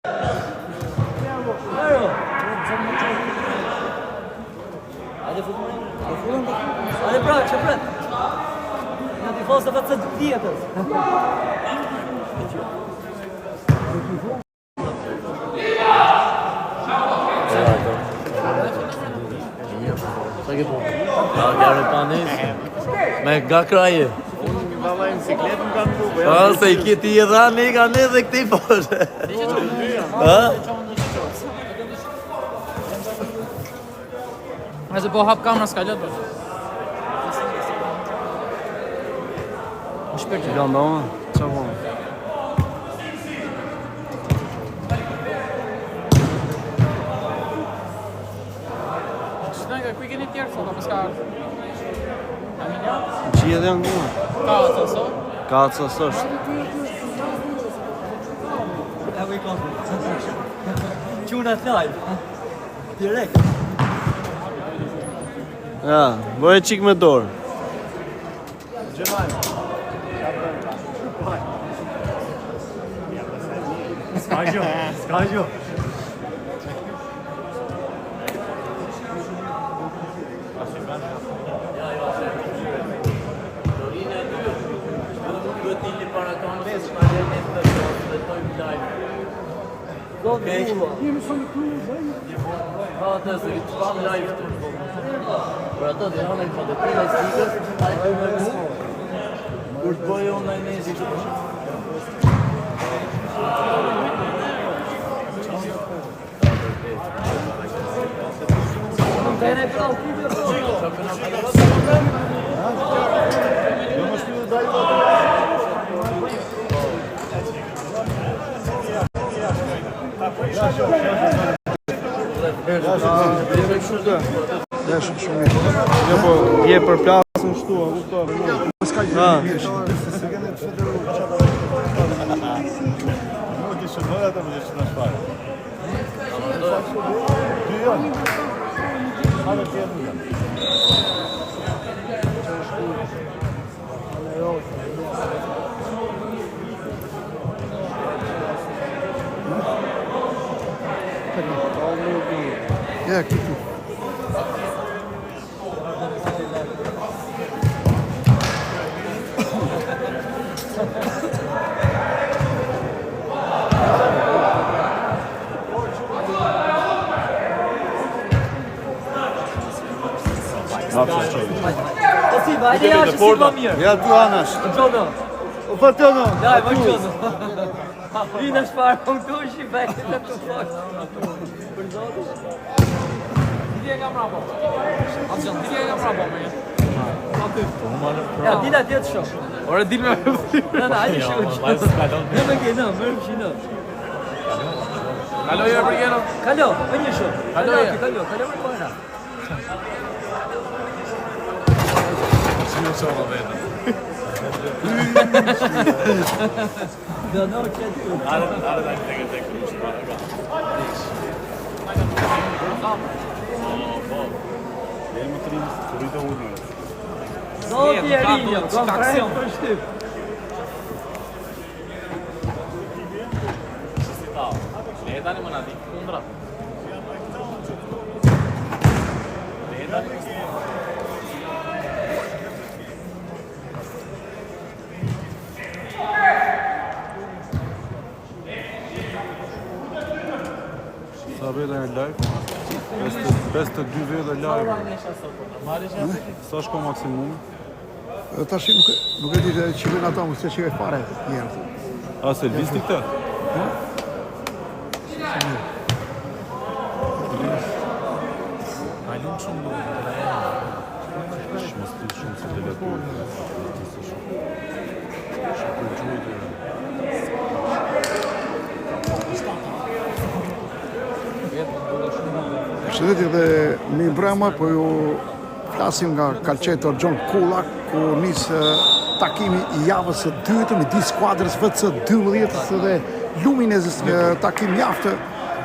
Ale brak, që pret. Në t'i fosë të fëtë të tjetës. Sa ke po? Ja, kërë panis. Me ga kraje. Unë vallaj në sikletë më kanë bubë. Se i kiti I dhani, ka një dhe këti poshe. Nëse po hap kamera s'ka lëtë bërë. Më shpirë që. Ka ndonë, që po? Qëtë ku I keni tjerë, sot, apo s'ka ardhë? Gjithë janë mua. Ka atë, sot? Ka atë së është. E ku I konë. Quna të live. Direkt. Ja, bëhe qik me dorë. S'ka gjo. Ka të se të shpam live të për ato të janë për të tëra stikës, ai bëj me mu, kur të bëjë unë në nesi që përshë. Ja, shumë mirë. Ja, po, je për plasën shtu, a kuptoj. S'ka gjë mirë. Nuk di shëndoja ata më dish na shfaq. Ty jo. Hajde ti edhe. Ja, këtu. Po si, vajde jashtë si më mirë. Ja, ty anash. Gjono. O fa të no. Daj, më gjono. Vina shfarë, më këtu shi vajte të të flokë. Për zotë. Dije nga mrapa. Asë dije nga mrapa, me jetë. Ja, dina tjetë shumë. Ore, dil me me Në, hajde shumë. Në me kena, mërë më shinë. Kalo, jere për keno. Kalo, më një shumë. Kalo, je. Kalo më përna. Në qola vetë. Do në që ty. Are da të tek krush, para ka. Jemi trim, të rritë unë. Zoti e rinjo, kom prejtë për shtyp. Le tani më nati, kundra. Le tani. Sa vete në live? 52 vete live. Sa shko maksimum? Tash nuk e di që vjen ata mos e çeve fare njerëz. A se listi këtë? Alun shumë në Shumë stil shumë se teleton. Shëndetje dhe mi mbrëma, po ju flasim nga Calceto John Kullak, ku nis takimi I javës së dytë midis skuadrës FC12 dhe Luminezës, takim mjaft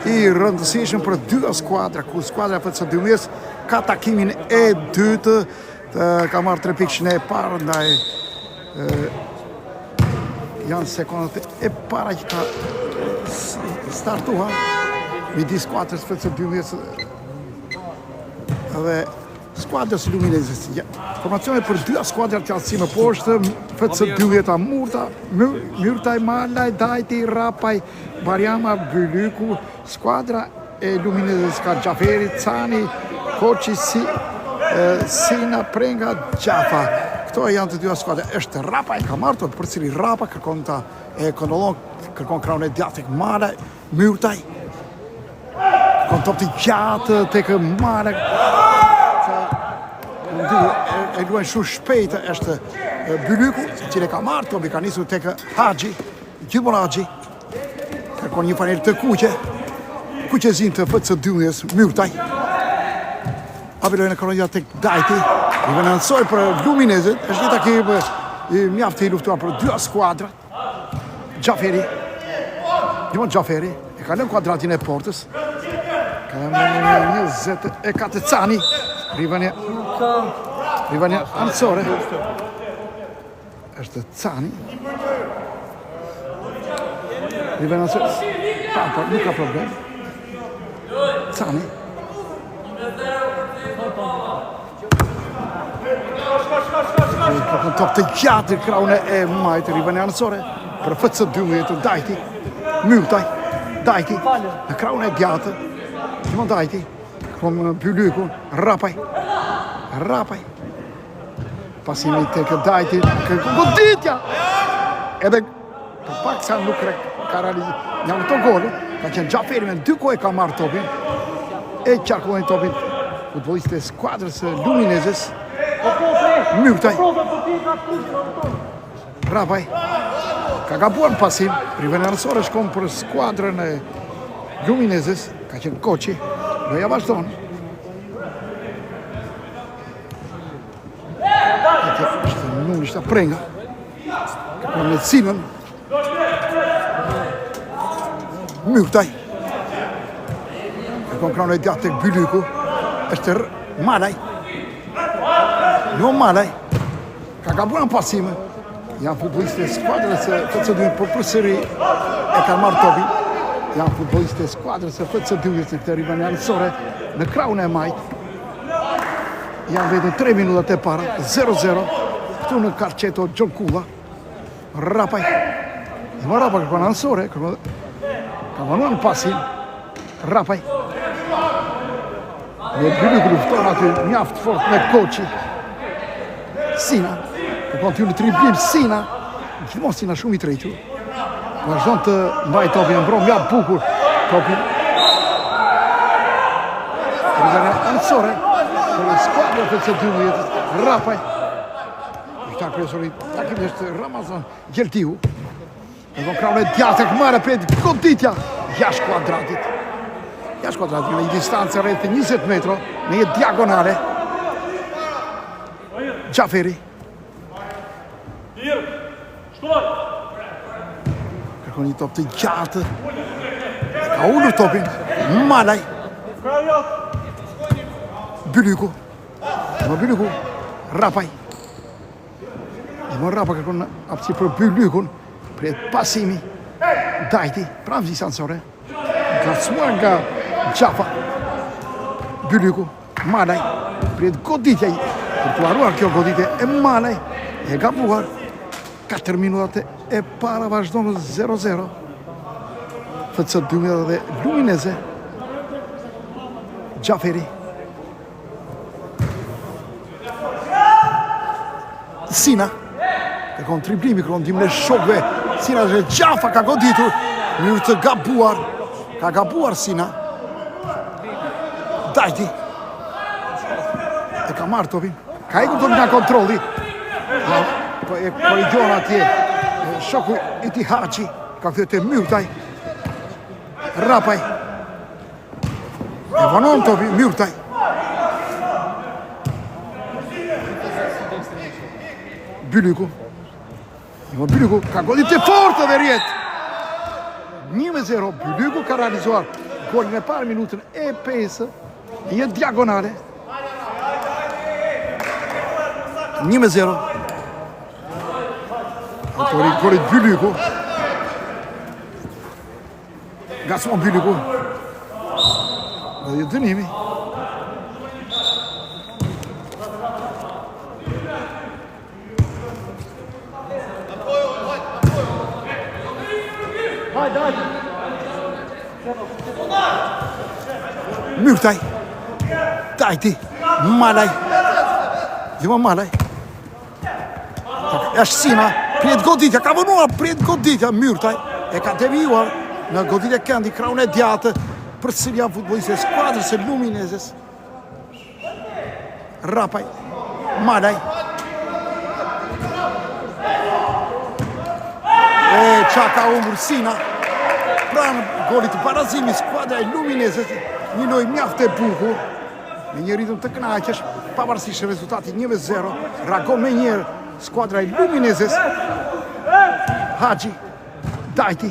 I rëndësishëm për dy skuadra, ku skuadra FC12 ka takimin e dytë, ka marrë 3 pikë në e parë, ndaj janë sekondat e para që ka startuar midis skuadrës FC12 dhe skuadrës Luminezës. Formacione për dy skuadrat të altësime poshtë, FC12 Myrtaj, Malaj, Dajti, Rapaj, Barjama, Bylyku, skuadra e Luminezës ka Gjaferi, Cani, Koçi, Sina, Prenga, Gjafa. Këto janë të dy skuadra. Është Rapaj ka marrë për cili Rapa kërkon ta e kontrollon, kërkon krahun e djathtë tek Malaj, Myrtaj. Kërkon top të gjatë tek Malaj. E luajnë shumë shpejt është Bylyku, cili ka marrë topi, ka nisur tek Haxhi, gjithmonë Haxhi. Kërkon një fanel të kuqezin të FC12-s, Myrtaj. Apelojnë e kërkon tek Dajti, i venansoj për Luminezët, është një takim mjaft i luftuar për dy skuadra. Gjaferi, e ka lënë kuadratin e portës, ka lënë 24 Cani, Rivania Ansore, është Cani, Rivania Ansore, nuk ka problem, Cani, kërkon top të gjatë krahun e majtë, Rivania Ansore, për FC12 Dajti, Myrtaj, Dajti, në krahun e gjatë, gjithmonë Dajti, kërkon Bylyku, Rapaj, pasimi tek Dajti, kërkon goditja, edhe për pak sa nuk ka realizuar një autogol, ka qenë Gjaferi me dy kohë ka marrë topin, e qarkullojnë topin futbollistët e skuadrës Luminezës, Myrtaj, Rapaj, ka gabuar në pasim, Rivania Ansore shkon për skuadrën e Luminezës, ka qenë Koçi, loja vazhdon. Është Nunishta Prenga, ka në Sinën, Myrtaj, ka krahun e djathtë tek Bylyku, është Malaj, Malaj, ka gabuar në pasim, janë futbollistët e skuadrës e FC12 për përsëri e kanë marrë topin, janë futbollistët e skuadrës e FC12 në këtë Rivania Ansore në krahun e majtë. Janë vetëm 3 minutat e para, 0-0, këtu në Karqeto Gjonkula, Rapaj, kërkon Ansore, ka manuar në pasin, Rapaj, me Bylyku lufton aty mjaft fort me Koçi, Sina, kërkon ty në triblim Sina, gjithmonë Sina shumë i trequr, vazhdon të mbaj topin, mbron mjaft bukur topin, Rivania Ansore, për skuadrën e FC12, Rapaj, Kryetar kryesori takimi është Ramazan Gjeltiu. Edhe krahun e djathtë tek marrë për goditja jashtë kuadratit. Jashtë kuadratit në një distancë rreth 20 metra në një diagonale. Gjaferi. Kërkon një top të gjatë. Ka ulur topin. Malaj. Bylyku. Bylyku. Rapaj. Rapa kërkon apësi për Bylykun, për pasimi, Dajti, pranë vizë Ansore, ngacmuar nga Gjafa, Bylyku, Malaj, për goditja, për të haruar kjo goditje e Malaj, e gabuar, 4 minutat e para vazhdojnë 0-0, FC12 dhe Lumineze, Gjaferi, Sina, kërkon triplimi, kërkon ndihmën e shokëve, Sina dhe Gjafa ka goditur, mënyrë të gabuar, ka gabuar Sina, Dajti, e ka marrë topin, ka ikur topin nga kontrolli, e korrigjon atje, shoku i tij Haxhi, ka kthyer te Myrtaj, Rapaj, e vonon topin Myrtaj, Bylyku. Bylyku ka goditje forte dhe rjet. 1-0, Bylyku ka realizuar golin e parë minutën e 5, një diagonale. 1-0. Autori golit Bylyku. Gacmon Byliku. Dhe dënimi. Myrtaj. Dajti. Malaj. Gjimo Malaj. Është Sina. Priet goditja. Ka vënuar priet goditja. Myrtaj. E ka devijuar në goditja këndi. Kraun e djatë. Për sëria futboliste e skuadrës e Luminezes. Rapaj. Malaj. E qa ka umbër Sina. Pranë golit të barazimi skuadra e Luminezes. Një loj mjaft e bukur. Me një ritëm të kënaqësh, pavarësisht rezultatit 1-0, reagon me njerë skuadra e Luminezes. Haxhi, Dajti.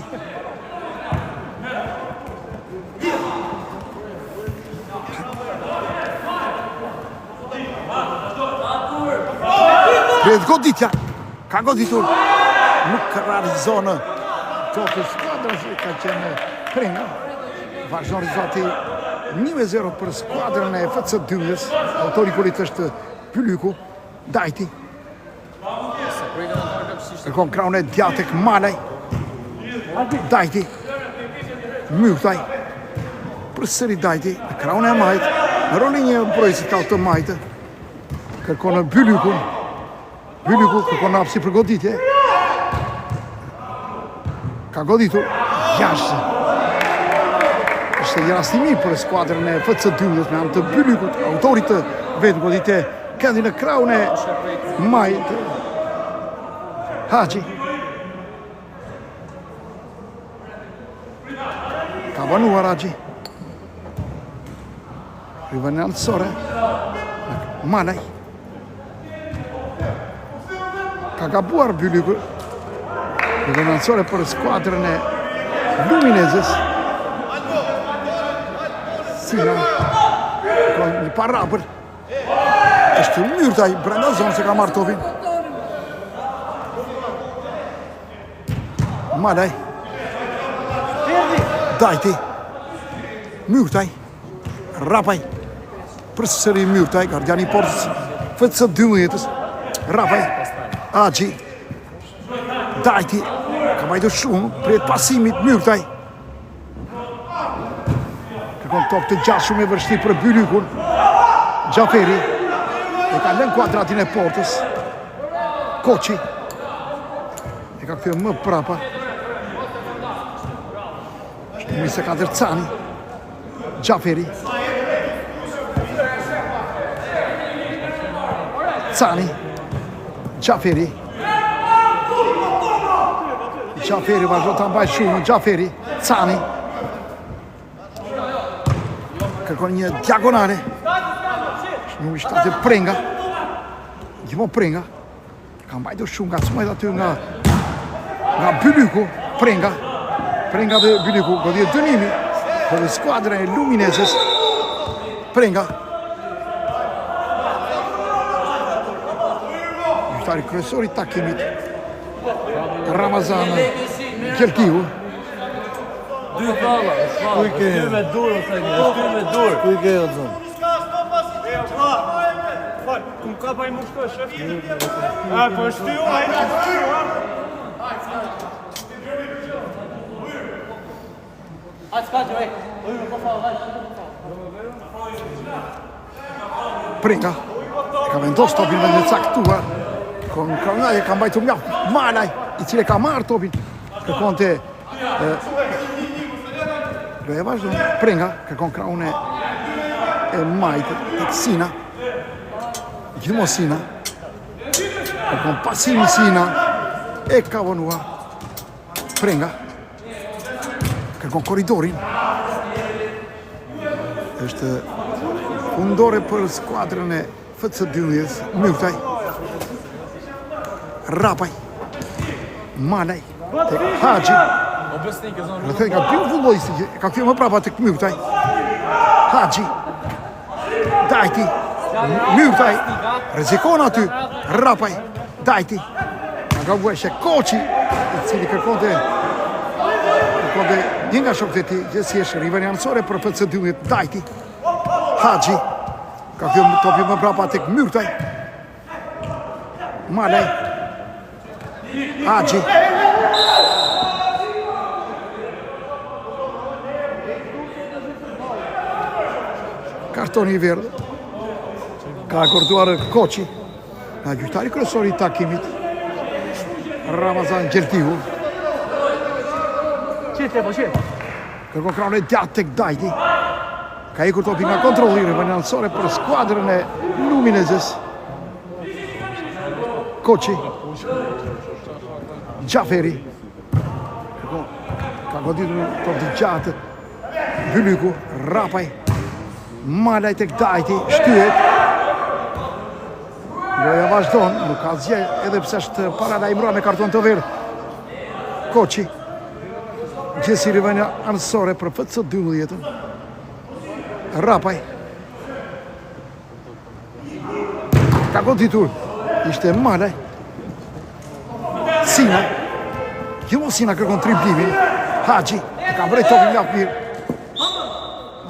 Kret goditja, ka goditur, nuk ka realizonë të skuadra që ka qenë Prenga. Vazhdon rezultati 1-0 për skuadrën e FC Dynës. Autori golit është Byliku. Dajti. Kërkon kraun e djatë tek Malaj. Dajti. Myrtaj. Përsëri Dajti. Kraun e majt. Në rolin një mbrojtësit ka të majtë. Kërkon në Bylikun. Byliku kërkon në hapësi për goditje. Ka goditur jashtë. Është një rastimi për skuadrën e FC Dynës me anë të Bylikut, autorit të vetë goditje këndi në kraun e majt. Haxhi. Ka banuar Haxhi. Rivën e alësore. Malaj. Ka gabuar Byliku. Rivën e alësore për skuadrën e Luminezes. Sina. Një parapër. është Myrtaj brenda zonë se ka marrë topin. Malaj. Dajti. Myrtaj. Rapaj. Përsëri Myrtaj, gardiani i portës FC 12-s. Rapaj. Haxhi. Dajti. Ka mbajtur shumë për pasimit Myrtaj. Kërkon top të gjatë shumë e vështirë për Bylykun. Xhaferi. E ka lënë kuadratin e portës. Koçi. E ka kthyer më prapa. Mise ka Cani. Xhaferi. Cani. Xhaferi. Xhaferi vazhdo ta mbaj shumë. Xhaferi. Cani. Kërkon një diagonale. Numri 7 Prenga. Gjimo Prenga. Ka mbajtur shumë nga smajt aty nga Bylyku. Prenga. Prenga dhe Bylyku. Godit dënimi për skuadrën e Luminezes. Prenga. Gjyhtari kryesori takimit. Ramazan Gjerkiu. Dy falla, dy me dur, dy me dur. Ku i ke o zonë? Cum capa ai mușcă, șef? A, păi știu, aici știu, Hai, scace, vai. Prenga. Ka vendos topin me në caktuar. Kon Kronaj ka mbajtur mjaft. Malaj, i cili ka marrë topin. Kërkonte do e vazhdo. Prenga, kërkon kraun e majtë tek Sina. Gjithmo Sina. Kërkon pasimi Sina. E ka vonua. Prenga. Kërkon koridorin. Është fundore për skuadrën e FC 12-s. Myrtaj. Rapaj. Malaj. Tek Haxhi. Rëthën ka dy futbollisti që ka kthyer më prapa tek Myrtaj. Haxhi. Dajti. Myrtaj. Rrezikon aty. Rapaj. Dajti. Ka gabuar Koçi, i cili kërkonte Një nga shokët e ti, gjithësisht riveni anësore për FC12 Dajti. Haxhi. Ka kjo topi më brapa tek Myrtaj. Malaj. Haxhi. Kartoni I verdhë. Ka akorduar Koçi. Nga gjyqtari kryesor I takimit. Ramazan Gjertihu. Kërkon krahun e djathtë tek Dajti. Ka ikur topi nga kontrolli rivalsore për skuadrën e Luminezës. Koçi. Gjaferi. Ka goditur top të gjatë. Bylyku, Rapaj. Malaj tek Dajti, shtyhet. Loja vazhdon, nuk ka zgje edhe pse është para lajmëruar me karton të verdh. Koçi. Gjesi rivanja anësore për FC12. Rapaj. Ka goditur. Ishte Malaj. Sina. Gjithmonë Sina kërkon triplimin. Haxhi. Ka vrejt topin nga mirë.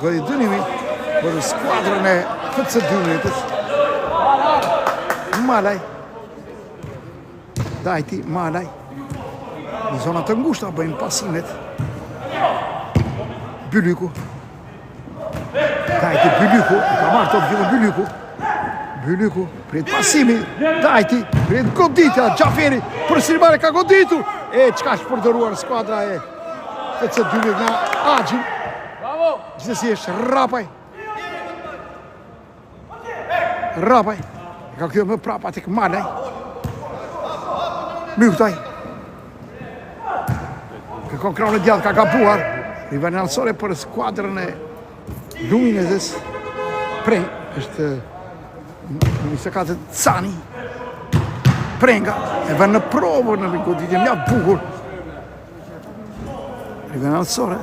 Godi dënimi për skuadrën e FC12. Malaj. Dajti, Malaj. Në zona të ngushta bëjnë pasimet. Bylyku. Dajti, Bylyku. Ka marrë top gjithë Bylyku. Bylyku, prit pasimi. Dajti, prit goditja. Gjaferi, për Sirmare ka goditur. E, qka është përdoruar skuadra e FC12 nga Haxhi. Gjithësi është Rapaj. Rapaj. Ka kjo më prapa tek Malaj. Myrtaj. Kërkon krahun e djathtë, ka gabuar. Rivali anësore për skuadrën e Luminezës. Prej, është Nisë ka të Cani. Prenga. E vën në provë në goditje mjaft bukur. Rivali anësore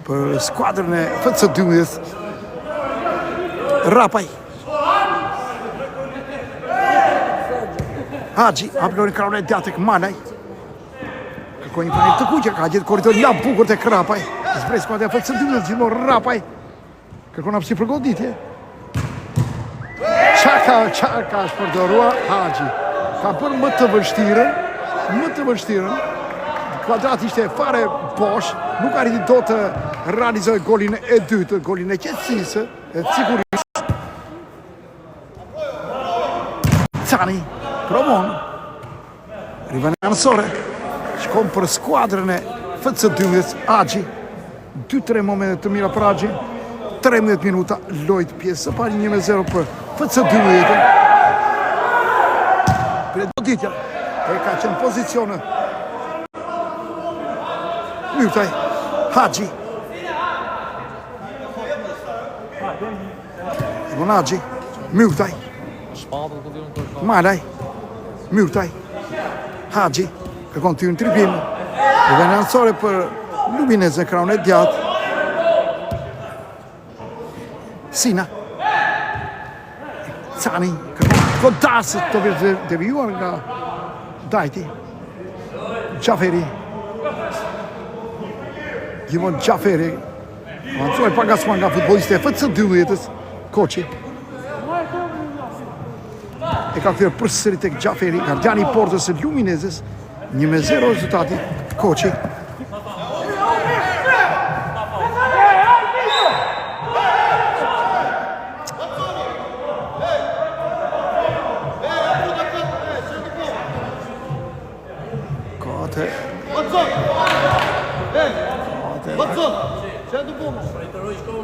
për skuadrën e FC12. Rapaj. Haxhi, aplori krahun e djathtë tek Malaj. Kërkoi një panik të kuqe, ka gjetë korridor mjaft bukur tek Rapaj. Zbrej skuadra e FC12 gjithmonë Rapaj. Kërkon hapësi për goditje. Çaka është përdoruar Haxhi. Ka bërë më të vështirën. Kuadrati ishte fare bosh, nuk arriti dot të realizojë golin e dytë, golin e qetësisë, e sigurisë. Cani provon. Rivali anësore shkon për skuadrën e FC12 Haxhi. 2-3 momente të mira për Haxhi. 13 minuta lojt pjesë së parë 1-0 për FC12. Për goditja e ka qenë pozicione. Myrtaj, Haxhi. Von Haxhi, Myrtaj. Malaj, Myrtaj, Haxhi. Kërkon të në tribim. Rivali anësore për Luminezë, krahun e djathtë. Sina. Cani. Kodasët të vjetë devijuar nga Dajti. Gjaferi. Gjithmonë Gjaferi. Avancuar pagasman nga futboliste e FC12-s. Koçi. E ka kthyer përsëri tek Gjaferi, gardiani I portës së Luminezës. 1-0 rezultati. Koçi.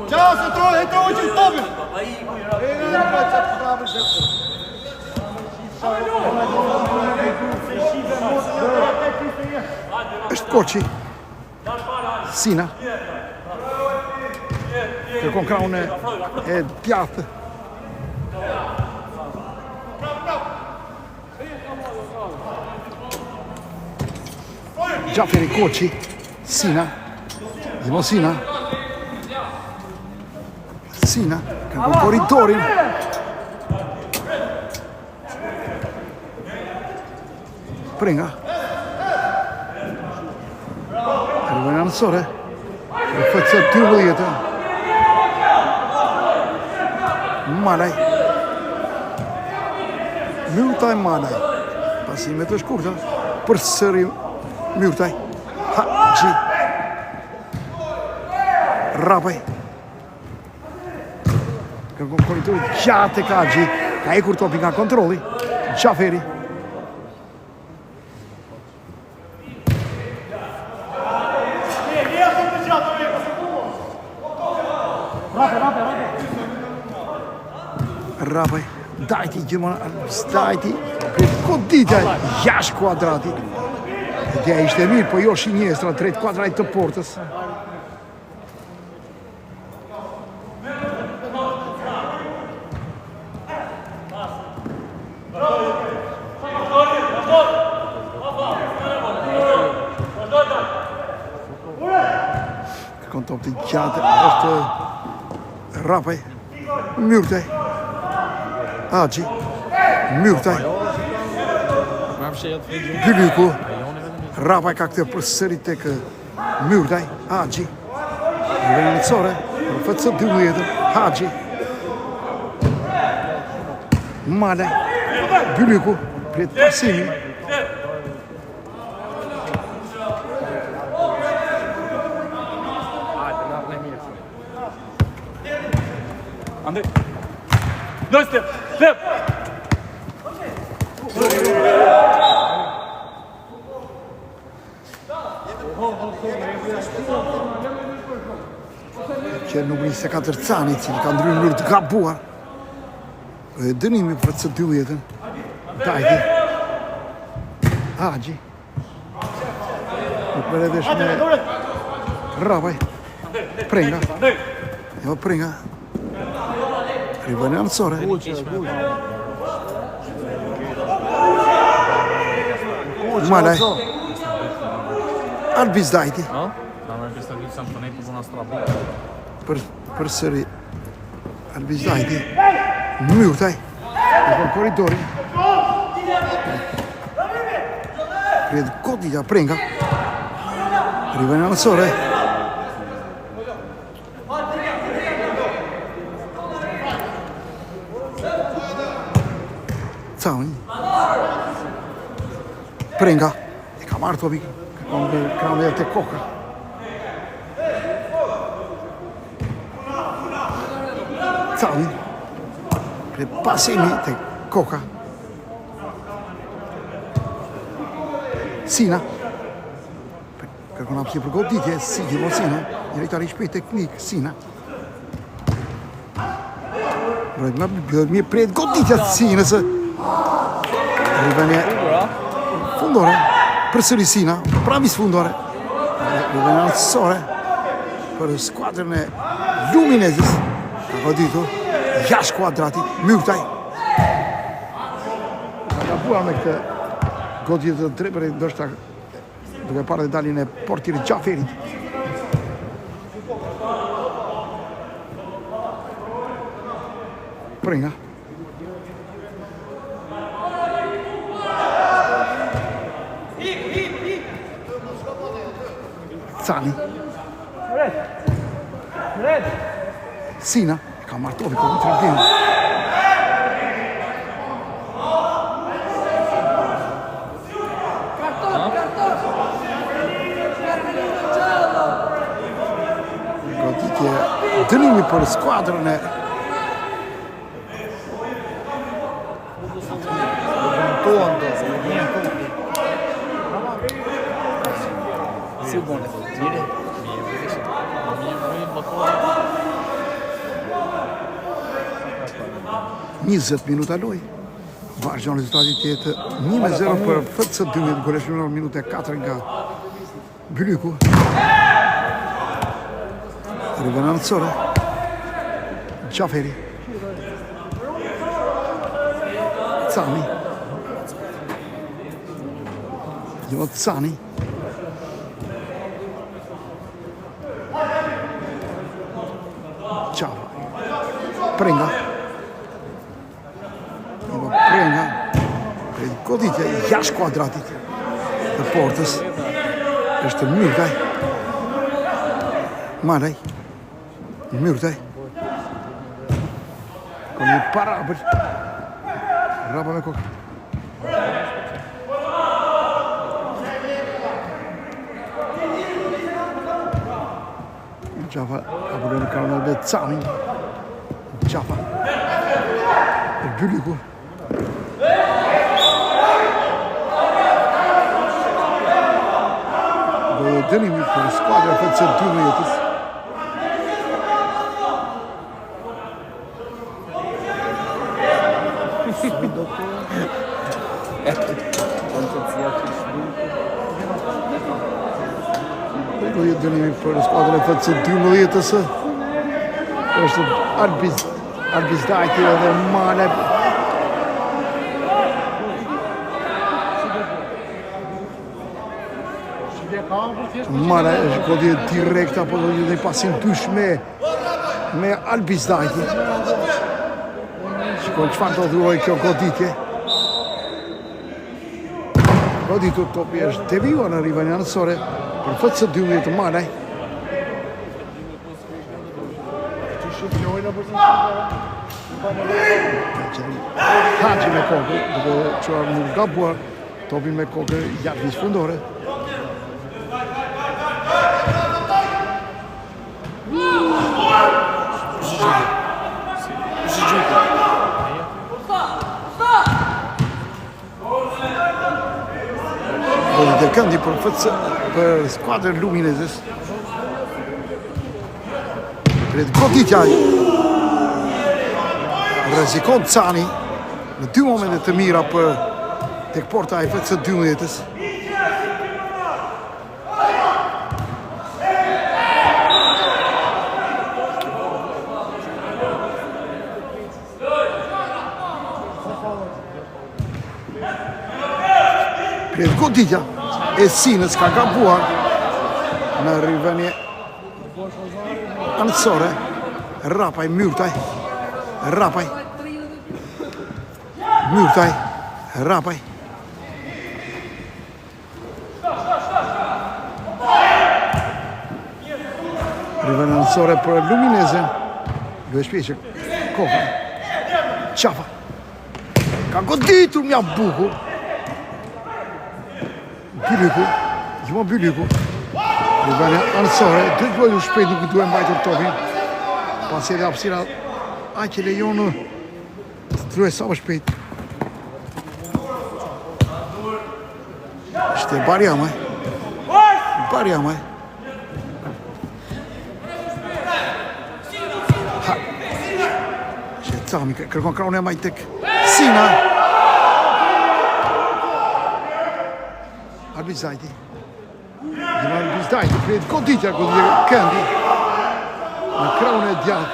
Ciao, se troi ci topi. Është Koçi. Sina. Kërkon krahun e djathtë. Gjaferi, Koçi. Sina. Zimo Sina. Sina. Kërkon korridorin. Prenga. Arrivën anësore. FC 12. Malaj. Myrtaj Malaj. Pasimet të shkurta. Për sëri Myrtaj. Haxhi. Rapaj. Kërkon korritori gjatë tek Haxhi. Ka ekur topi nga kontrolli. Xhaferi. Rapaj, dajti gjithmonë, dajti, për koditja jashtë kuadratit. Ideja ishte mirë, po jo shinjestra drejt kuadratit të portës. Kërkon top të gjatë, është Rapaj, Myrtaj. Haxhi, Myrtaj, Bylyku, Rapaj ka këtë përsëri tek Myrtaj, Haxhi, Arrivën anësore, për FC 12, Haxhi, Malaj, Bylyku, prit pasimi. Andej. No step. Step. Që numri 24 Cani, cili ka ndryrë në mënyrë të gabuar. Dënimi për FC 12. Dajti. Haxhi. Nuk përredesh me Rapaj. Prenga. Jo Prenga. Arrivën anësore. Malaj. Albiz Dajti. Për sëri Albiz Dajti. Myrtaj. Në korridorin. Pred goditja Prenga. Arrivën anësore. Cani. Prenga. E ka marrë topi. Ka me të koka. Cani. Pre pasimi të koka. Sina. Kërkon hapësirë për goditje. Si gjithmonë Sina. Njëritari shpejt teknik. Sina. Bëhet mirë pret goditja Sinës. Arrivën fundore, për sëri Sina, pravis fundore. Arrivën anësore, për skuadrën e Luminezës. Ka goditur, jashtë kuadratit, Myrtaj. Ka gabuar me këtë goditje të drejtëri, ndoshta duke parë dhe dalin e portirit Xhaferit. Prenga. Cani. Sina. Ka marrë topi për në tribun. Goditje dënimi për skuadrën e Si u bone? Mire? 20 minuta loj. Vazhdon rezultati të jetë 1-0 për FC 12, goleshtuar në minutën e 4 nga Bylyku. Arrivën anësore. Xhaferi. Cani. Jo Cani. Ciao. Prenga. Prenga. Goditja jashtë kuadratit të portës. Është Myrtaj. Maraj. Myrtaj. Ka një parabël. Rapa me kokë. Gjafa, apo në karon e Camin. Gjafa. Byliku. Do dënimi për skuadra FC 12. Do jetë dënimi për skuadrën e FC 12-ës. Është Albizdajti edhe Mane. Mane është godje direkt apo do jetë një pasim dysh me Albizdajti. Shikon çfarë do dhuaj kjo goditje. Goditur topi është devijuar në rivan janësore për FC 12 të Manaj. Haxhi me kokë, duke çuar nuk gabuar topin me kokë jashtë vizë fundore. Dhe këndi për skuadrën Luminezës. Për goditja rrezikon Cani në dy momente të mira për tek porta e FC 12-ës. Për goditja e Sinës ka gabuar në rivënie anësore. Rapaj, Myrtaj, Rapaj, Myrtaj, Rapaj. Rivënie anësore për Luminezën. Duhe shpjeqe koka. Qafa. Ka goditur mja bukur. Byliku, gjimo Byliku. Rivënie anësore, dy gojë shpejt nuk duhe mbajtur topin. Pasi edhe hapësira aq e lejon të tryej sa më shpejt. Ishte Barjama. Barjama. Ha. Ishte Cami, kërkon kraun e maj tek Sina. Albizdajti. Gjima Albizdajti, për goditja këndi. Në kraun e djatë.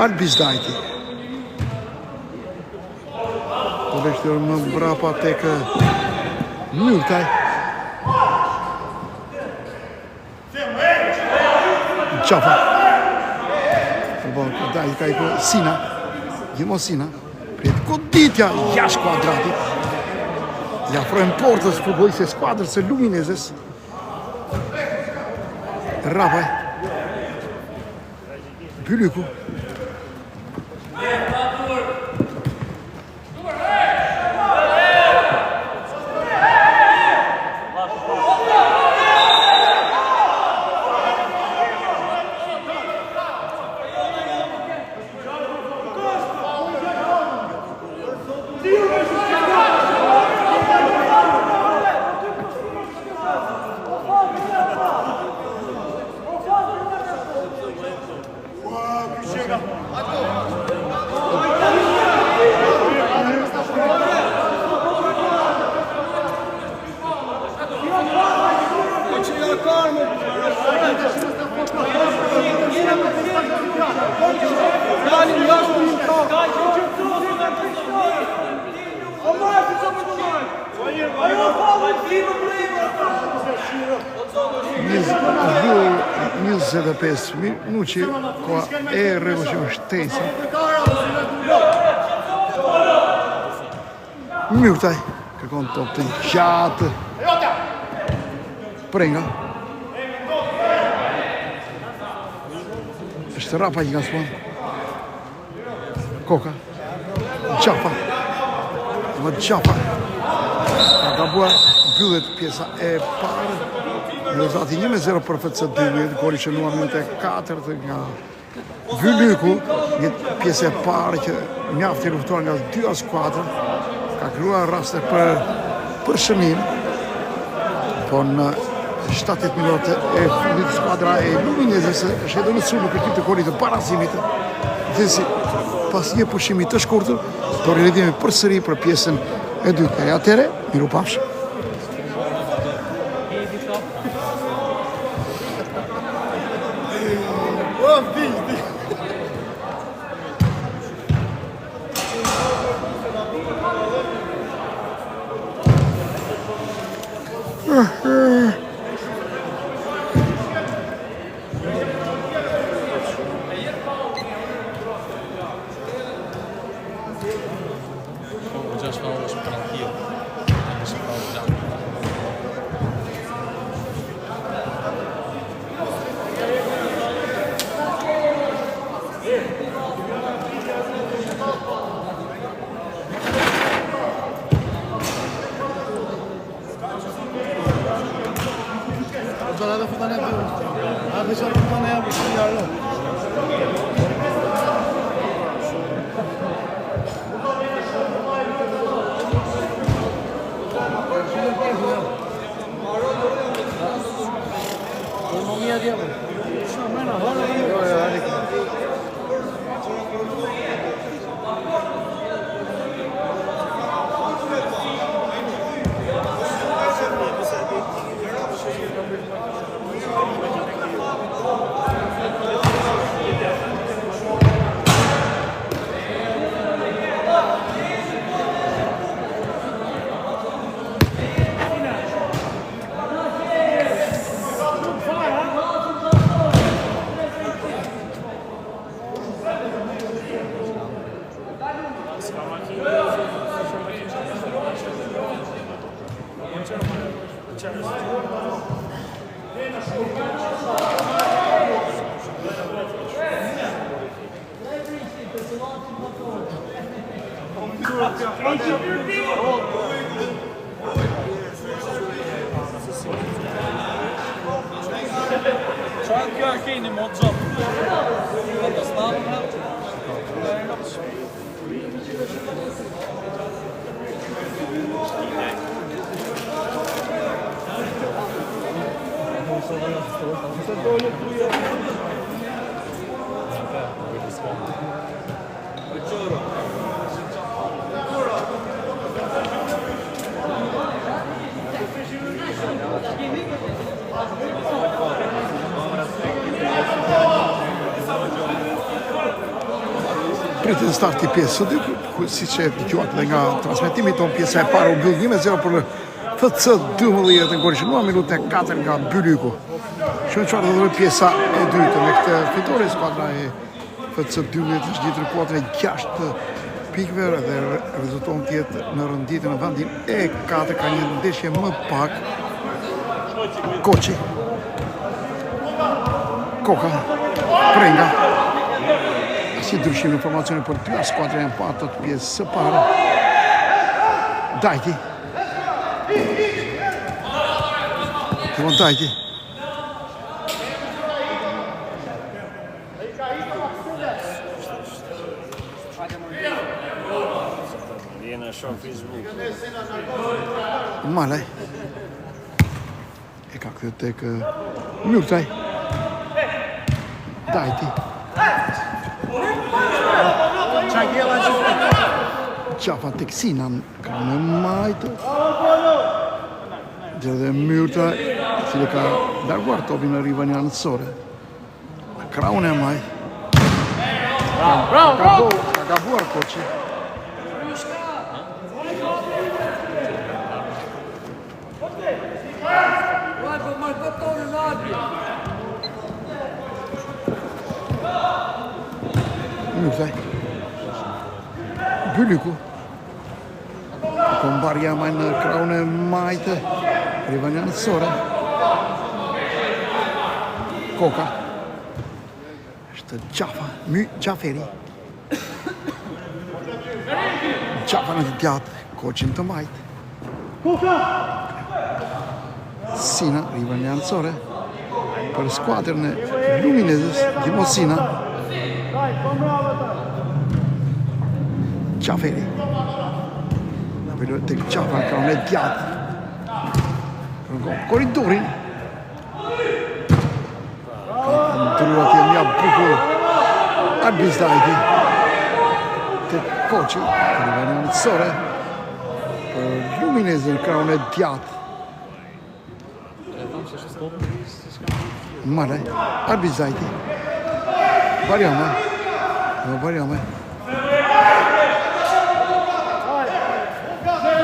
Albizdajti. Po veshtur më mbrapa tek Myrtaj. Qafa. Daj ka i Sina. Gjimo Sina. Pret goditja jashtë kuadratit. Ja afrojnë portës futbollistëve skuadrës së Luminezës. Rapaj. Byliku. 25 minuti, koha e rregullshme shtesa. Myrtaj kërkon top të gjatë. Prenga. Është rapa që ka spon. Koka. Gjapa. Dhe gjapa. Ka gabuar mbyllet pjesa e parë. Rezultati 1-0 për FC Dylvik, goli që nuar minute 4 nga Vylyku, një pjesë e parë që mjaft i luftuar nga dy skuadra, ka krijuar raste për shënim, po në 70 minuta e fundit skuadra e Luminezës është hedhur në sulm në kërkim të golit të barazimit. Dhe si pas një pushimi të shkurtër, do riledhemi përsëri për pjesën e dytë. Atëherë, mirupafshim. Pritet starti pjesë së dytë, siç e dëgjuat dhe nga transmetimi ton, pjesa e parë u mbyll 1-0 për FC 12 në golin në minutën e 4 nga Vylyku. Çfarë do të thotë pjesa e dytë me këtë fitore skuadra e FC 12 është gjetur kuadrë 6 pikëve dhe rezulton të jetë në renditjen në vendin e 4 ka një ndeshje më pak. Koçi. Koka. Prenga. Si ndryshim informacione për dy skuadra janë patë të pjesë së parë. Dajti. Timon Dajti. Malaj. E ka këtë tek Myrtaj. Dajti. Qafa tek Sinan ka në majtë. Dhe Myrtaj, cili ka larguar topin në rivën janësore. Kraun e maj. Bravo! Ka gabuar Koçi. Mirë, Byliku. Kon mbarja në krahun e majtë. Arriva një anësore. Koka. Është Gjaferi. Gjafa në të gjatë, koqin të majtë. Sina, arriva një anësore. Për skuadrën e Luminezës, Dimosina. Gjaferi. Napello tek Gjafa ka unë djatë. Koridorin. Ndruat e mja bukur. Arbizdajti. Tek koqi. Arriva një anësore. Për Luminezën ka unë djatë. Mare, Arbizdajti. Varjame.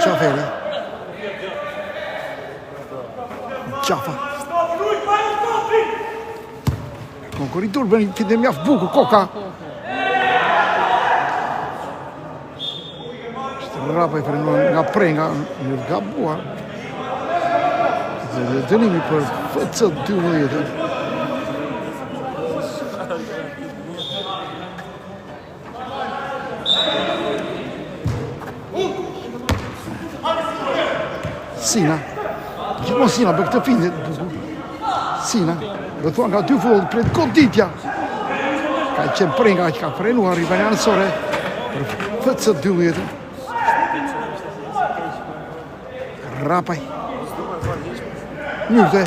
Gjaferi. Gjafa. Kon koridor bën që mjaft bukur Koka. Rapa i frenuar nga Prenga në gabuar. Dhe dënimi për FC 12. Sina. Gjithmonë Sina për këtë findet. Sina. Rëthuan nga 2 vullë për goditja. Ka qenë Prenga që ka frenuar i banjanë sore për FC 12. Rapaj. Mirë.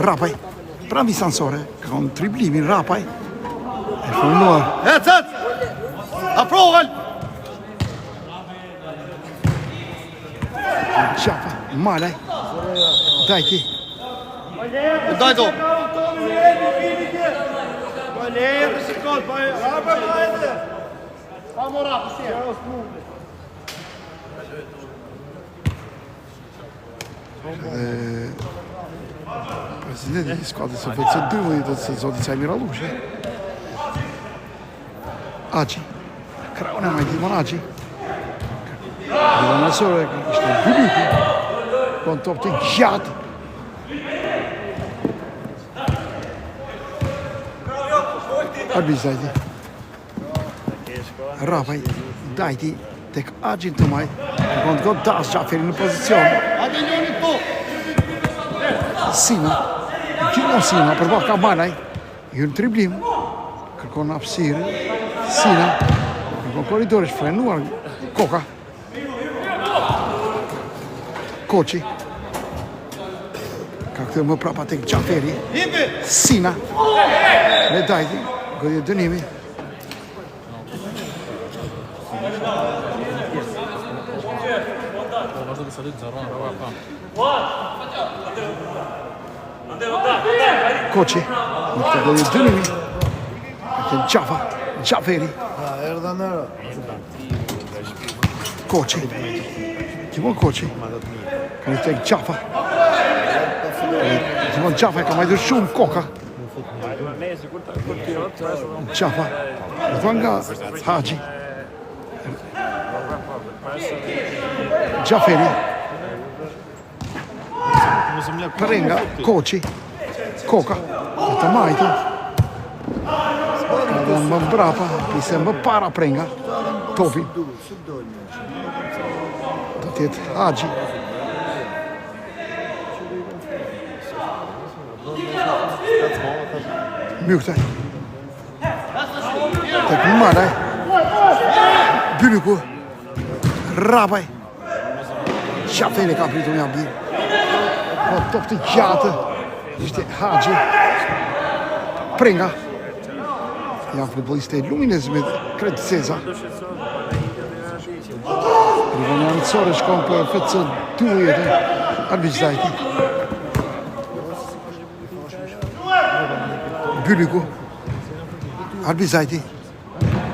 Rapaj. Pravi Sansore, ka unë triblimin Rapaj. E formuar. Ecet! Aprovën! Gjafa, Malaj. Dajti. Dajto! Presidenti di squadra se fosse 2 se zoti Caj Miralushe. Aci. Krauna mai Dimon Aci. Dhe nësore ishte Byliku. Kon top të gjatë. Arbizdajti. Rapaj. Dajti tek Acin të majtë. Kon të gotë das Gjaferi në pozicion. Sina. Gjithmonë Sina, përba ka Malaj. Ju në triblim. Kërkon hapësirë. Sina. Kërkon koridor, është frenuar Koka. Koqi. Ka këtë më prapa tek Gjaferi. Sina. Me Dajti. Godje dënimi. Koqi. Me këtë godje dënimi. Këtë Gjafa. Gjaferi. Koqi. Gjithmonë Koqi. Ka një tek Gjafa. Gjithmonë Gjafa ka majdur shumë Koka. Gjafa. Rëthuan nga Haji. Gjaferi. Prenga. Koqi. Koka. Të majtë. Ka dhe më mbrapa. Pise më para Prenga. Topi. Do tjetë Haji. Mjuktaj. Tek Malaj. Byliku. Rapaj. Gjaferi ka pritur nga birë. Po top të gjatë. Ishte Haji. Prenga. Janë futboliste Luminez me Kretë Ceza. Arriva një anësore shkon për FC 12. Arbizdajti. Byliku. Albi Zajti.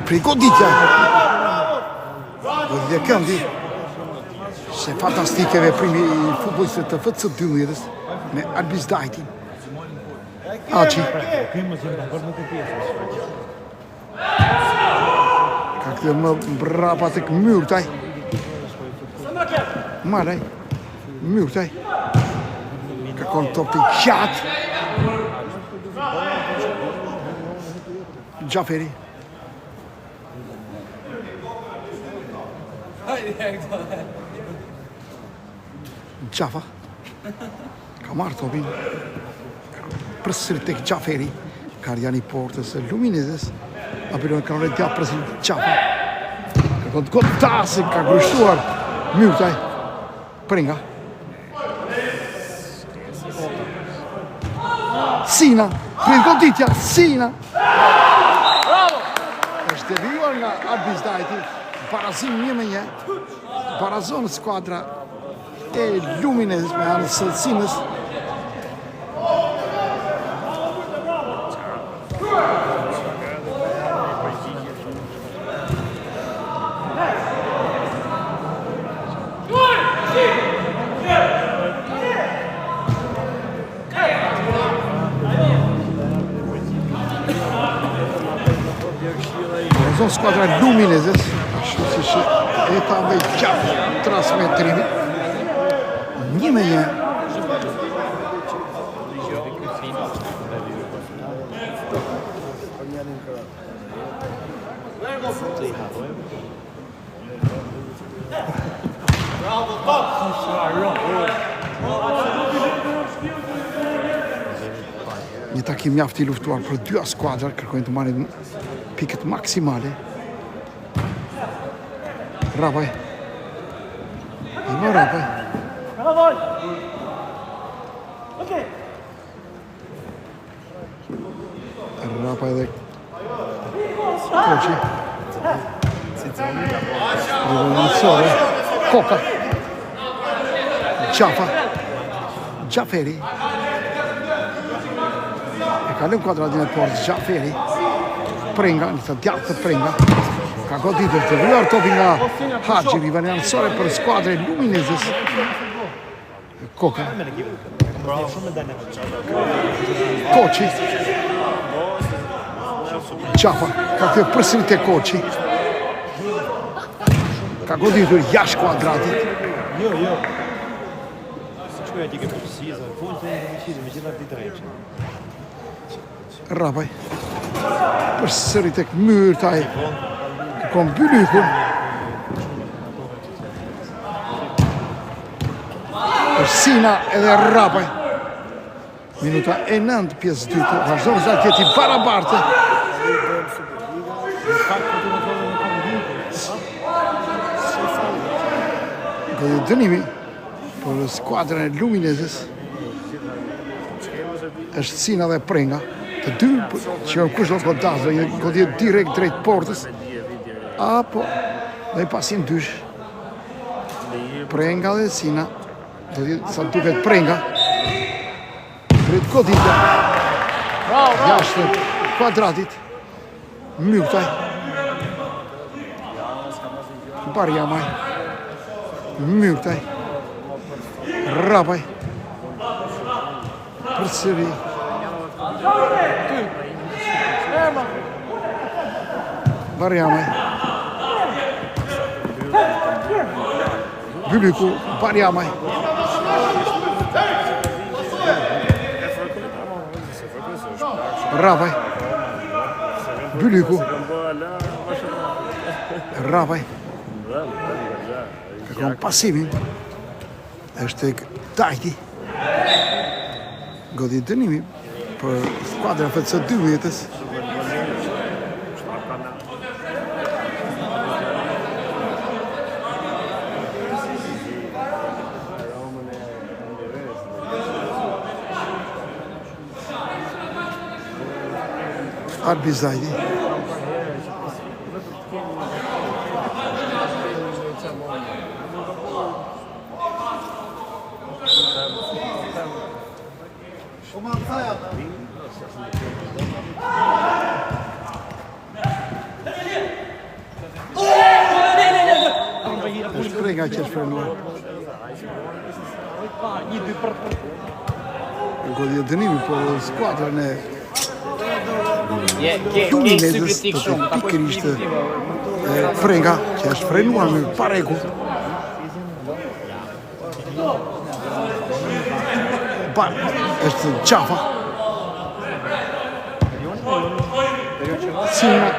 Prigoditja. Goditja këndi. Se fantastike veprimi i futbollistëve të FC12 me Albi Zajti. Aci. Ka këtë më brapa tek Myrtaj. Maraj. Myrtaj. Ka konë top të gjatë. Gjaferi. Gjafa. Ka marrë topin. Përsëri tek Gjaferi. Karjani Portës e Luminezes. Apelon kanore djatë përsëri Gjafa. Ka konë të godasë, ka grushtuar Myrtaj. Pringa. Sina. Prind goditja. Sina. Është devijuar nga Albi Zajti. Barazim 1-1. Barazon skuadra e Luminezes me anës së Sinës. Barazon skuadra e Luminezes. Ashtu si që e ta me gjatë transmetrimi. 1-1. Një takim mjaft i luftuar për dy skuadrat, kërkojnë të marrin pikët maksimale. Rabaj. Ima Rabaj. Rabaj dhe Koqi. Rivoluzione. Koka. Gjafa. Gjaferi. E kalëm kuadratin e portës Gjaferi. Prenga, një të djatë të Prenga. Ka goditur të vjuar topi nga Haxhi, rivani anësore për skuadre Luminezes. Koka. Koqi. Gjafa, ka këtë përsëri te Koqi. Ka goditur jashtë kuadratit. Jo. Shkuja ti ke precisa, fund të precisa me gjitha ditë rreçë. Rabaj. Përsëri tek Myrtaj. Kon Bylykun. Sina edhe Rabaj. Minuta e 9 pjesë dytë. Vazhdon rezultati barabartë. Goditje dënimi për skuadrën e Luminezes. Është Sina dhe Prenga. Të dy që kush do të godasë, një goditje direkt drejt portës. Apo dhe pasim dysh. Prenga dhe Sina. Do të sa duket Prenga. Drejt goditje. Jashtë kuadratit. Myrtaj. Barjamaj. Myrtaj. Rabaj. Përsëri. Barjamaj. Bylyku, Barjamaj. Rabaj. Bylyku. Rabaj. Kërkon pasimin. Është tek Tajti. Goditje dënimi për skuadrën e FC12-s. Albi Zajti. Është Prenga që është frenuar. Godje dënimi, po skuadrën e Luminezës të pikërisht Prenga që është frenuar me pareku. Është Qafa. Sina.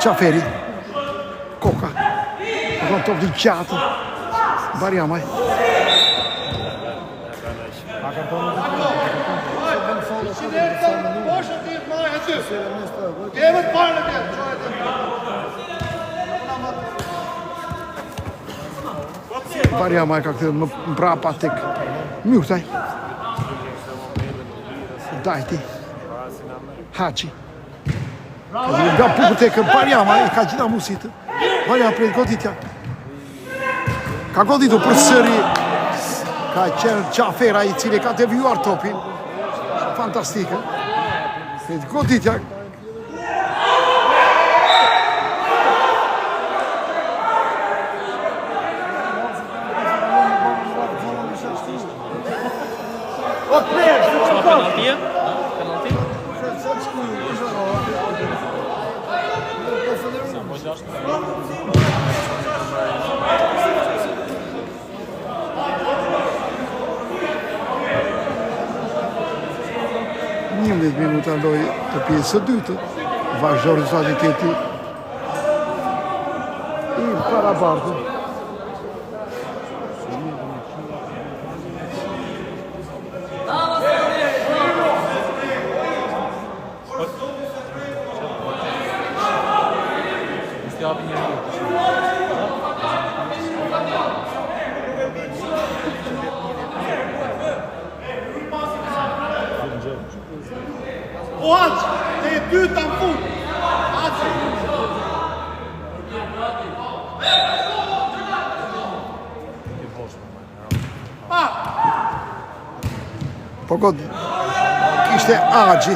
Qaferi. Koka. Në top të gjatë. Barjamaj. Barjamaj ka këtë më mbrapa tek Mjurtaj. Dajti. Haçi. Nga puku tek Barjamaj, ka gjitha musitë. Barjamaj prej goditja. Ka goditur për sëri. Ka qenë Qafera i cili ka devijuar topin. Fantastike. Prej goditja. Minuta loj të pjesë së dytë, vazhdo rezultati i parabartë. O Haçi, e dyta në fund. Haçi. Po god kishte Agji.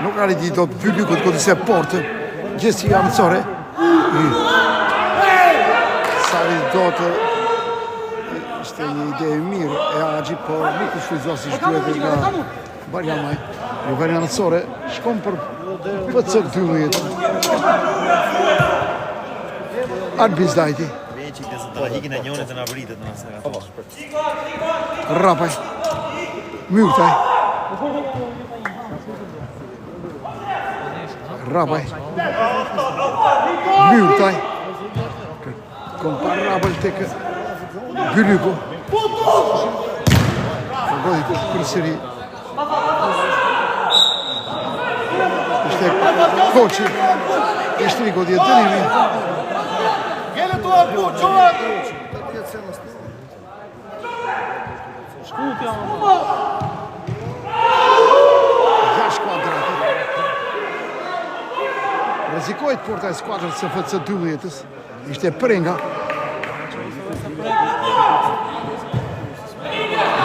Nuk arriti do të Bylykut kodise portë. Gjesti anësore. Sari do të ishte një ide e mirë e Agji, por nuk u shfrytëzua si duhet nga Barjamaj. Në veri anësore, shkon për PC 12. Arbis Dajti. Rapaj. Mjurtaj. Rapaj. Mjurtaj. Kompar Rapaj tek Bylyku. Goditur për sëri. Ishte Koçi. Ishte një godje dënimi. Gjele tu apu, qoha! Jash kuadrati. Rrezikojt porta e skuadrës së FC 12-s. Ishte Prenga.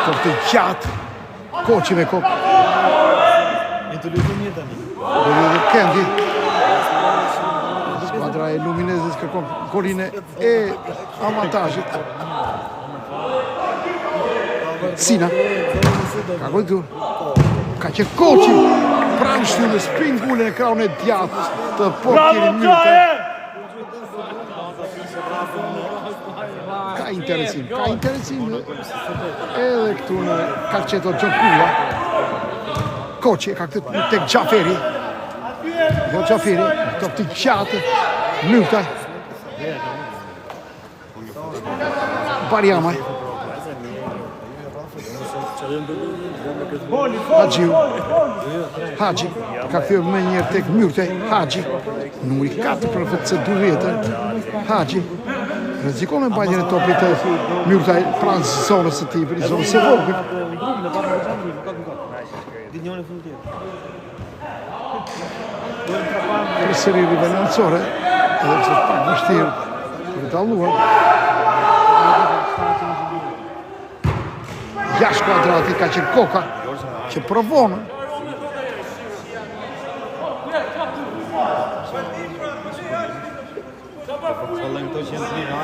Top të gjatë. Koçi me kokë. Dhe Kendi. Skuadra e Luminezës kërkon golin e avantajit. Sina. Ka goditur. Ka që Koçi. Pranë shtyllës pingullin e kraun e djathtë të portierit Mjurtaj. Ka interesim edhe këtu në Calceto Gjokulla. Koçi ka këtë tek Qaferi. Jo Qaferi, top të gjatë. Mjurtaj. Barjamaj. Haxhiu. Haxhi ka kthyer më njëherë tek Mjurtaj. Haxhi. Numri 4 për FC 12. Haxhi. Rrezikon me mbajtjen e topit të Mjurtaj pranë zonës së tij, për zonën e vogël. Për sëri rivenancore, edhe pse është pak vështirë për të dalluar. Jash kuadrati ka qenë Koka, që provon. vallën këto që janë të mirë.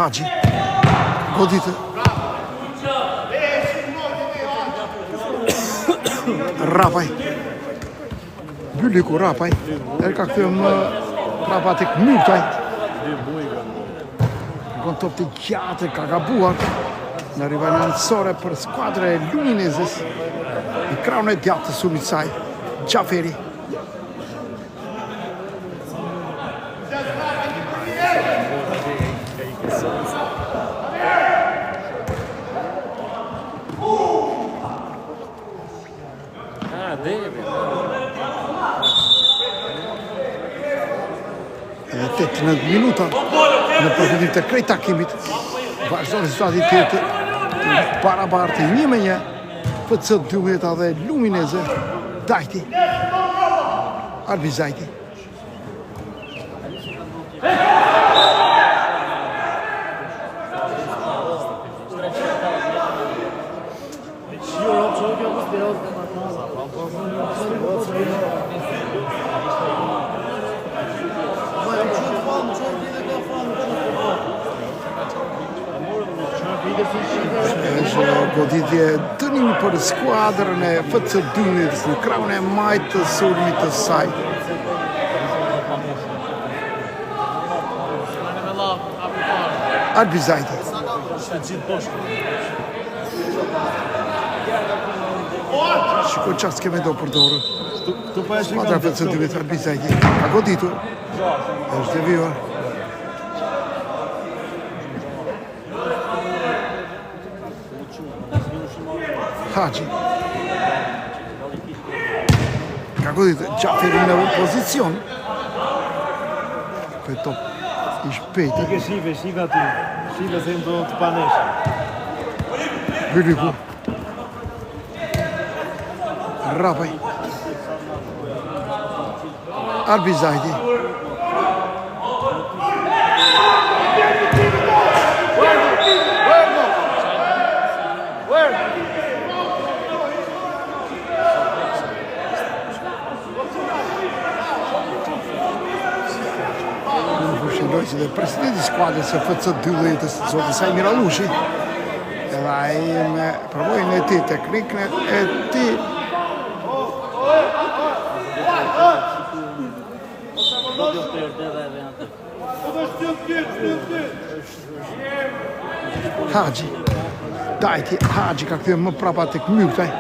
Haxhi goditë Rapaj Byliku Rapaj ka kthyer më prapa tek Myrtaj. Kon top të gjatë ka gabuar në rivalësore për skuadrën e Luminezes. Në krahun e djathtë të sulmit saj Xhaferi. Edhe 18 minuta në përfundim të krejt takimit vazhdon rezultati tjetër barabartë 1-1 FC Duheta dhe Lumineze. Dajti Albi Zajti goditje dënimi për skuadrën e FC Duhetës në krahun e majtë të sulmit të saj. Albi Zajti shiko çfarë s'kemë do përdorur. Skuadra e FC Duhetës Albi Zajti ka goditur. Është devijuar. Haxhi ka goditur Xhaferi në pozicion. Për top i shpejtë. Ke shive aty. Shive se do të panesh. Byliku Rapaj Albi Zajti dhe presidenti skuadrës së FC Duhetës, zoti Saj Miralushi, edhe ai me përvojën e tij, teknikën e tij. Haxhi Dajti Haxhi ka kthyer më prapa tek Myrtaj.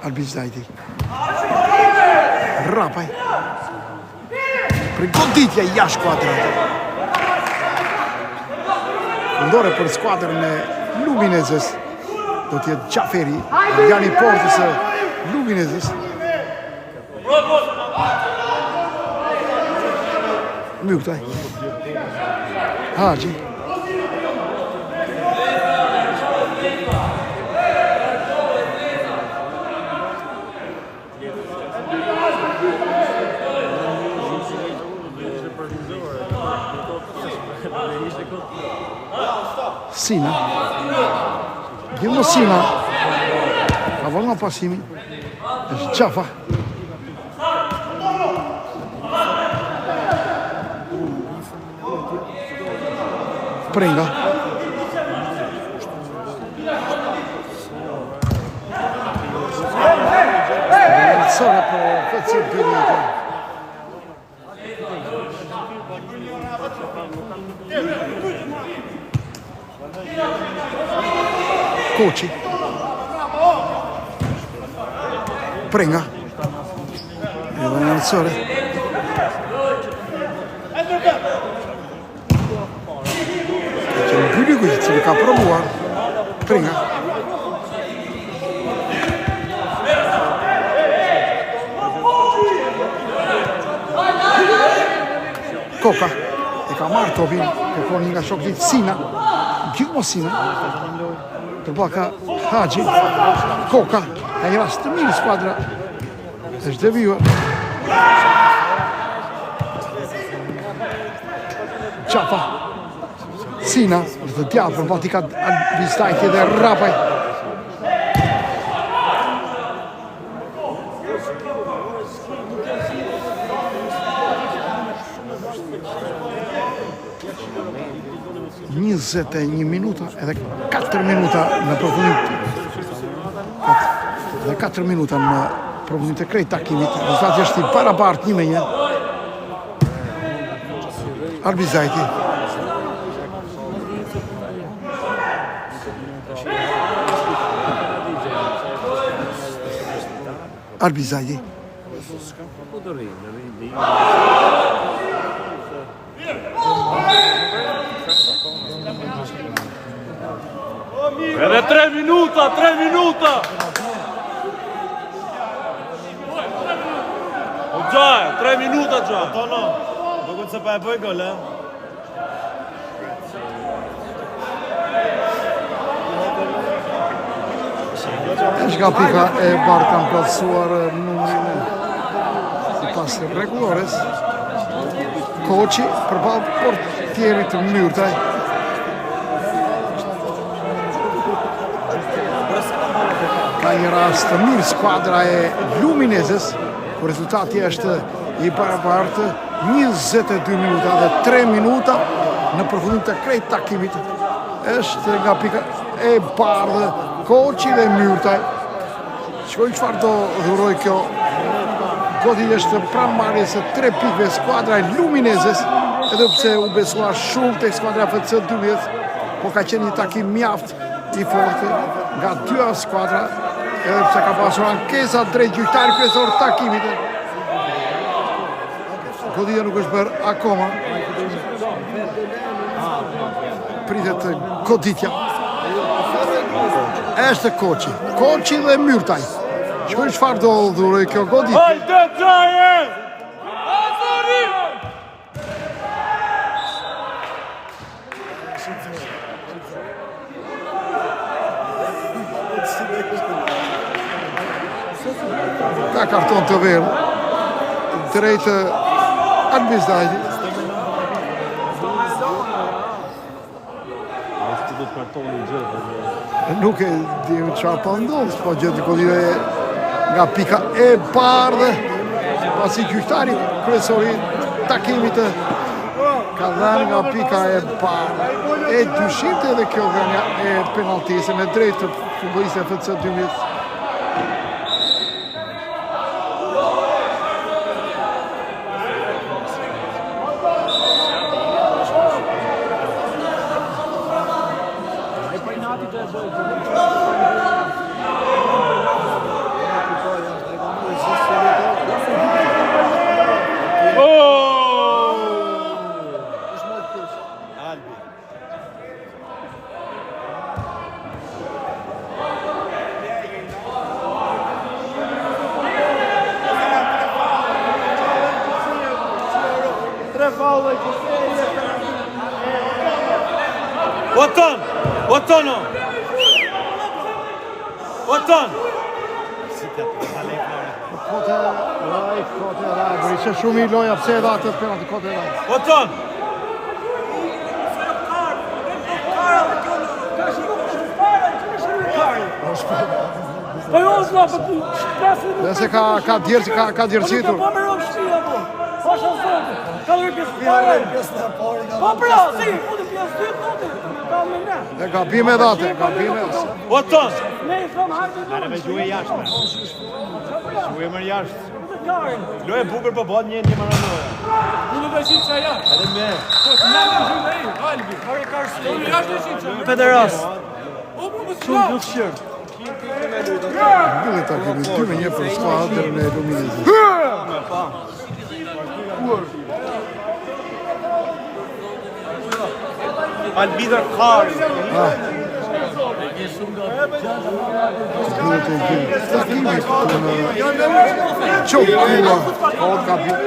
Albi Zajti Rapaj për goditja jashtë skuadrës. Fundore për skuadrën e Luminezes do të jetë Xhaferi, Jani Portës e Luminezes. Myrtaj Haxhi Sina Gjemo Sina ka vënë pasimin është Xhafa Prenga Sora për FC Duhetën. Koçi Prenga edhe në nësore që në Byliku që cili ka provuar Prenga Koka e ka marrë topin, kërkon një nga shokët Sina, gjithmonë Sina, përbaka Haxhi, Koka, ka një rast të mirë skuadra, është devijuar. Qapa, Sina, dhe djallë përbati ka Albizajti dhe Rapaj. Njëzet e 1 minuta edhe 4 minuta në përfundim dhe 4 minuta në përfundim të krejt takimit. Rezultati është i barabartë 1-1. Albizajti. Albizajti. Edhe 3 minuta, 3 minuta! O Gjaj, 3 minuta Gjaj! Tono, duket se pa e bëj gol, e? Është nga pika e barë kanë plotësuar numrin si pas rregullores. Koçi përballë portierit të Myrtaj. Ka një rast të mirë skuadra e Luminezes, ku rezultati është i barabartë 22 minuta dhe 3 minuta në përfundim të krejt takimit. Është nga pika e bardhë Koçi dhe Myrtaj. Shkojnë çfarë do dhuroj kjo. Goti është pranë marrjes së 3 pikëve skuadra e Luminezes, edhe pse u besua shumë tek skuadra FC 12, po ka qenë një takim mjaft i fortë nga dy skuadra, edhe pse ka pasur ankesa drejt gjyqtarit kryesor të takimit. Goditja nuk është bërë akoma. Pritet goditja. Është Koçi. Koçi dhe Myrtaj. Shkojnë çfarë do dhuroj kjo goditje. Hajde Gjaje! Ka karton të verë drejt Albizajti. Nuk e di çfarë po ndodh, po gjetë goditje nga pika e bardhë, pasi gjyqtari kryesori takimit ka dhënë nga pika e bardhë. E dyshimte edhe kjo dhënia e penaltisë me drejt të futbollistë FC 12. Otono! Oton! Kote Raj, ishte shumë i loja pse e dha atë penalti Kote Raj. Oton! Nëse ka djerësitur. E gabim e dhate, gabim e dhate. Oton! Mere me gjuhë jashtë. Gjuhë mërë jashtë. Lojë bukur po bëhet një më rëndoja. Edhe me. Federas. Shumë dushqër. Mbyllet takimi 2-1 për skuadrën e Luminezit. Albizar Kari. Takimi Qokula, o gabim.